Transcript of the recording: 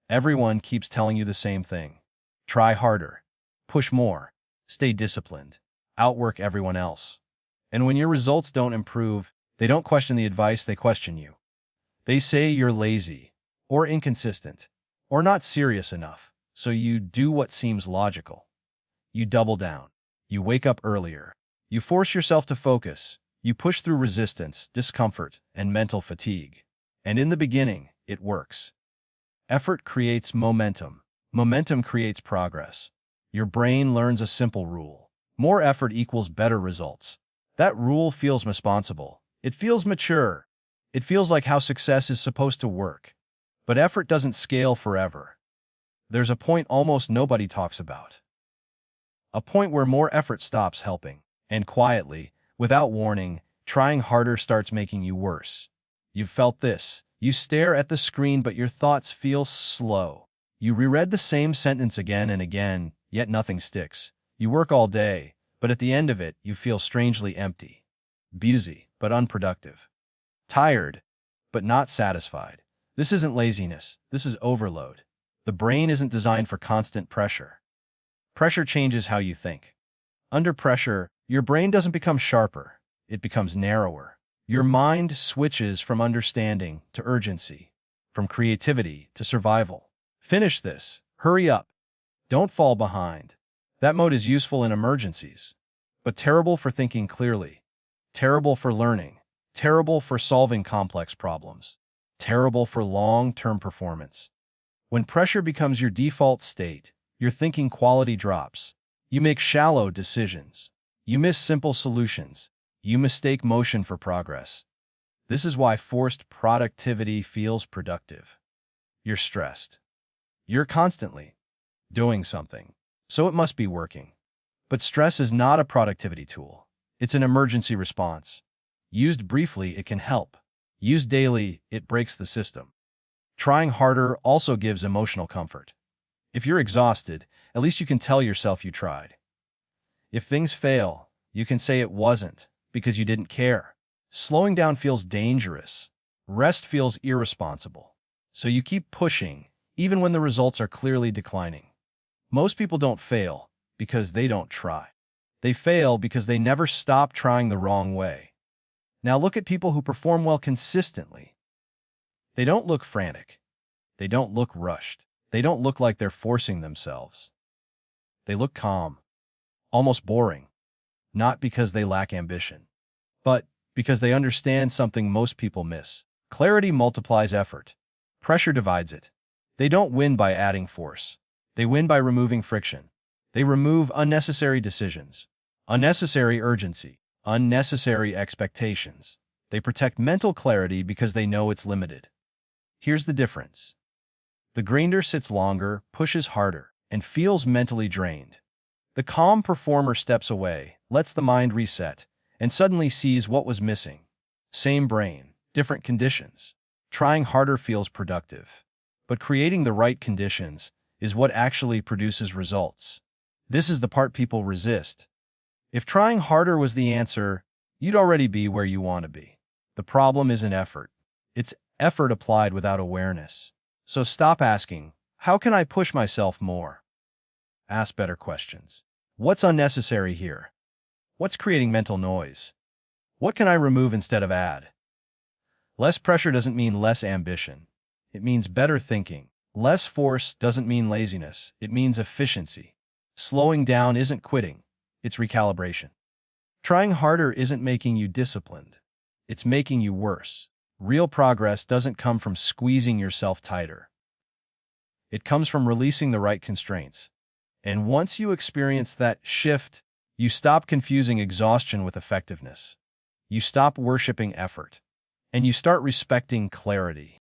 Everyone keeps telling you the same thing. Try harder. Push more. Stay disciplined. Outwork everyone else. And when your results don't improve, they don't question the advice, they question you. They say you're lazy, or inconsistent, or not serious enough, so you do what seems logical. You double down. You wake up earlier. You force yourself to focus. You push through resistance, discomfort, and mental fatigue. And in the beginning, it works. Effort creates momentum. Momentum creates progress. Your brain learns a simple rule. More effort equals better results. That rule feels responsible. It feels mature. It feels like how success is supposed to work. But effort doesn't scale forever. There's a point almost nobody talks about. A point where more effort stops helping. And quietly, without warning, trying harder starts making you worse. You've felt this. You stare at the screen, but your thoughts feel slow. You reread the same sentence again and again, yet nothing sticks. You work all day, but at the end of it, you feel strangely empty. Busy, but unproductive. Tired, but not satisfied. This isn't laziness. This is overload. The brain isn't designed for constant pressure. Pressure changes how you think. Under pressure, your brain doesn't become sharper. It becomes narrower. Your mind switches from understanding to urgency, from creativity to survival. Finish this. Hurry up. Don't fall behind. That mode is useful in emergencies, but terrible for thinking clearly, terrible for learning, terrible for solving complex problems, terrible for long-term performance. When pressure becomes your default state, your thinking quality drops. You make shallow decisions. You miss simple solutions. You mistake motion for progress. This is why forced productivity feels productive. You're stressed. You're constantly doing something, so it must be working. But stress is not a productivity tool. It's an emergency response. Used briefly, it can help. Used daily, it breaks the system. Trying harder also gives emotional comfort. If you're exhausted, at least you can tell yourself you tried. If things fail, you can say it wasn't, because you didn't care. Slowing down feels dangerous. Rest feels irresponsible. So you keep pushing, even when the results are clearly declining. Most people don't fail because they don't try. They fail because they never stop trying the wrong way. Now look at people who perform well consistently. They don't look frantic. They don't look rushed. They don't look like they're forcing themselves. They look calm, almost boring. Not because they lack ambition, but because they understand something most people miss. Clarity multiplies effort. Pressure divides it. They don't win by adding force. They win by removing friction. They remove unnecessary decisions, unnecessary urgency, unnecessary expectations. They protect mental clarity because they know it's limited. Here's the difference. The grinder sits longer, pushes harder, and feels mentally drained. The calm performer steps away, lets the mind reset, and suddenly sees what was missing. Same brain, different conditions. Trying harder feels productive. But creating the right conditions is what actually produces results. This is the part people resist. If trying harder was the answer, you'd already be where you want to be. The problem isn't effort. It's effort applied without awareness. So stop asking, how can I push myself more? Ask better questions. What's unnecessary here? What's creating mental noise? What can I remove instead of add? Less pressure doesn't mean less ambition. It means better thinking. Less force doesn't mean laziness. It means efficiency. Slowing down isn't quitting. It's recalibration. Trying harder isn't making you disciplined. It's making you worse. Real progress doesn't come from squeezing yourself tighter. It comes from releasing the right constraints. And once you experience that shift, you stop confusing exhaustion with effectiveness. You stop worshiping effort. And you start respecting clarity.